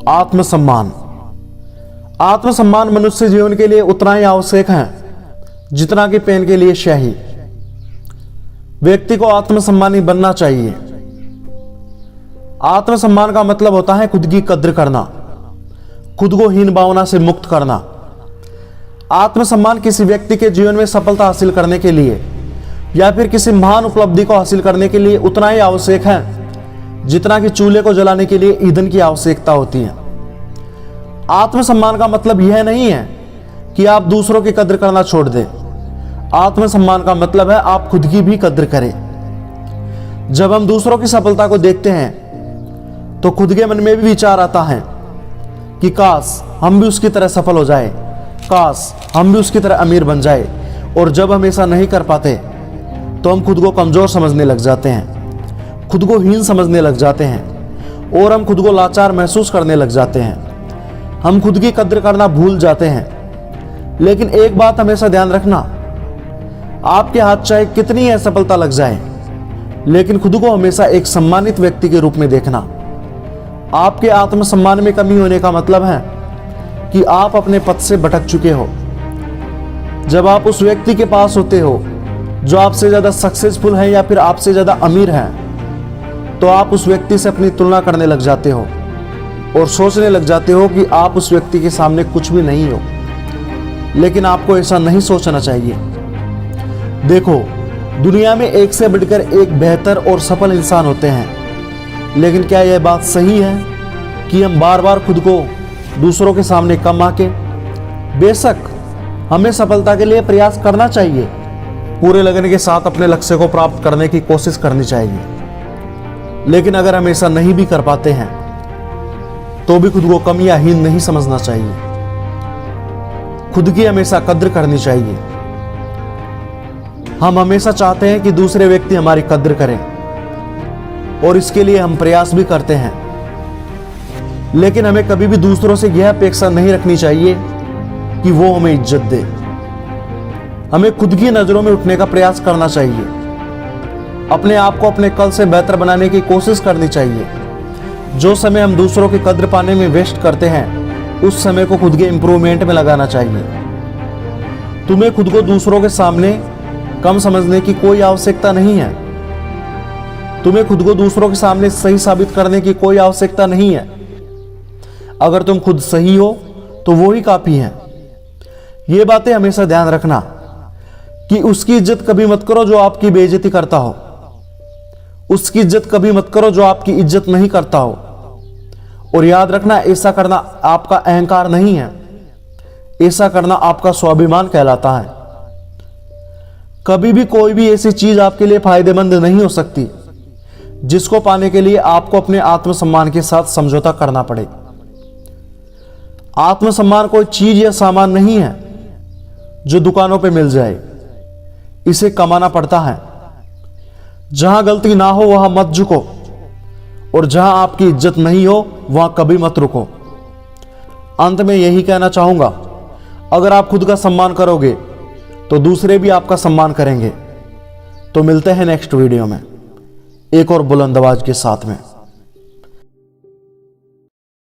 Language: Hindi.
आत्मसम्मान। आत्मसम्मान मनुष्य जीवन के लिए उतना ही आवश्यक है जितना कि पेन के लिए स्याही। व्यक्ति को आत्मसम्मानी बनना चाहिए। आत्मसम्मान का मतलब होता है खुद की कद्र करना, खुद को हीन भावना से मुक्त करना। आत्मसम्मान किसी व्यक्ति के जीवन में सफलता हासिल करने के लिए या फिर किसी महान उपलब्धि को हासिल करने के लिए उतना ही आवश्यक है जितना कि चूल्हे को जलाने के लिए ईंधन की आवश्यकता होती है। आत्मसम्मान का मतलब यह नहीं है कि आप दूसरों की कद्र करना छोड़ दें। आत्मसम्मान का मतलब है आप खुद की भी कद्र करें। जब हम दूसरों की सफलता को देखते हैं तो खुद के मन में भी विचार आता है कि काश हम भी उसकी तरह सफल हो जाए, काश हम भी उसकी तरह अमीर बन जाए। और जब हम ऐसा नहीं कर पाते तो हम खुद को कमजोर समझने लग जाते हैं, खुद को हीन समझने लग जाते हैं और हम खुद को लाचार महसूस करने लग जाते हैं। हम खुद की कद्र करना भूल जाते हैं। लेकिन एक बात हमेशा ध्यान रखना, आपके हाथ चाहे कितनी ही असफलता लग जाए, लेकिन खुद को हमेशा एक सम्मानित व्यक्ति के रूप में देखना। आपके आत्मसम्मान में कमी होने का मतलब है कि आप अपने पथ से भटक चुके हो। जब आप उस व्यक्ति के पास होते हो जो आपसे ज्यादा सक्सेसफुल है या फिर आपसे ज्यादा अमीर है, तो आप उस व्यक्ति से अपनी तुलना करने लग जाते हो और सोचने लग जाते हो कि आप उस व्यक्ति के सामने कुछ भी नहीं हो। लेकिन आपको ऐसा नहीं सोचना चाहिए। देखो, दुनिया में एक से बढ़कर एक बेहतर और सफल इंसान होते हैं, लेकिन क्या यह बात सही है कि हम बार बार खुद को दूसरों के सामने कम आके? बेशक हमें सफलता के लिए प्रयास करना चाहिए, पूरे लगन के साथ अपने लक्ष्य को प्राप्त करने की कोशिश करनी चाहिए। लेकिन अगर हम ऐसा नहीं भी कर पाते हैं तो भी खुद को कम या हीन नहीं समझना चाहिए। खुद की हमेशा कद्र करनी चाहिए। हम हमेशा चाहते हैं कि दूसरे व्यक्ति हमारी कद्र करें और इसके लिए हम प्रयास भी करते हैं। लेकिन हमें कभी भी दूसरों से यह अपेक्षा नहीं रखनी चाहिए कि वो हमें इज्जत दे। हमें खुद की नजरों में उठने का प्रयास करना चाहिए। अपने आप को अपने कल से बेहतर बनाने की कोशिश करनी चाहिए। जो समय हम दूसरों की कद्र पाने में वेस्ट करते हैं, उस समय को खुद के इंप्रूवमेंट में लगाना चाहिए। तुम्हें खुद को दूसरों के सामने कम समझने की कोई आवश्यकता नहीं है। तुम्हें खुद को दूसरों के सामने सही साबित करने की कोई आवश्यकता नहीं है। अगर तुम खुद सही हो तो वो ही काफी है। ये बातें हमेशा ध्यान रखना कि उसकी इज्जत कभी मत करो जो आपकी बेइज्जती करता हो। उसकी इज्जत कभी मत करो जो आपकी इज्जत नहीं करता हो। और याद रखना, ऐसा करना आपका अहंकार नहीं है, ऐसा करना आपका स्वाभिमान कहलाता है। कभी भी कोई भी ऐसी चीज आपके लिए फायदेमंद नहीं हो सकती जिसको पाने के लिए आपको अपने आत्मसम्मान के साथ समझौता करना पड़े। आत्मसम्मान कोई चीज या सामान नहीं है जो दुकानों पे मिल जाए, इसे कमाना पड़ता है। जहां गलती ना हो वहां मत झुको और जहां आपकी इज्जत नहीं हो वहां कभी मत रुको। अंत में यही कहना चाहूंगा, अगर आप खुद का सम्मान करोगे तो दूसरे भी आपका सम्मान करेंगे। तो मिलते हैं नेक्स्ट वीडियो में एक और बुलंद आवाज के साथ में।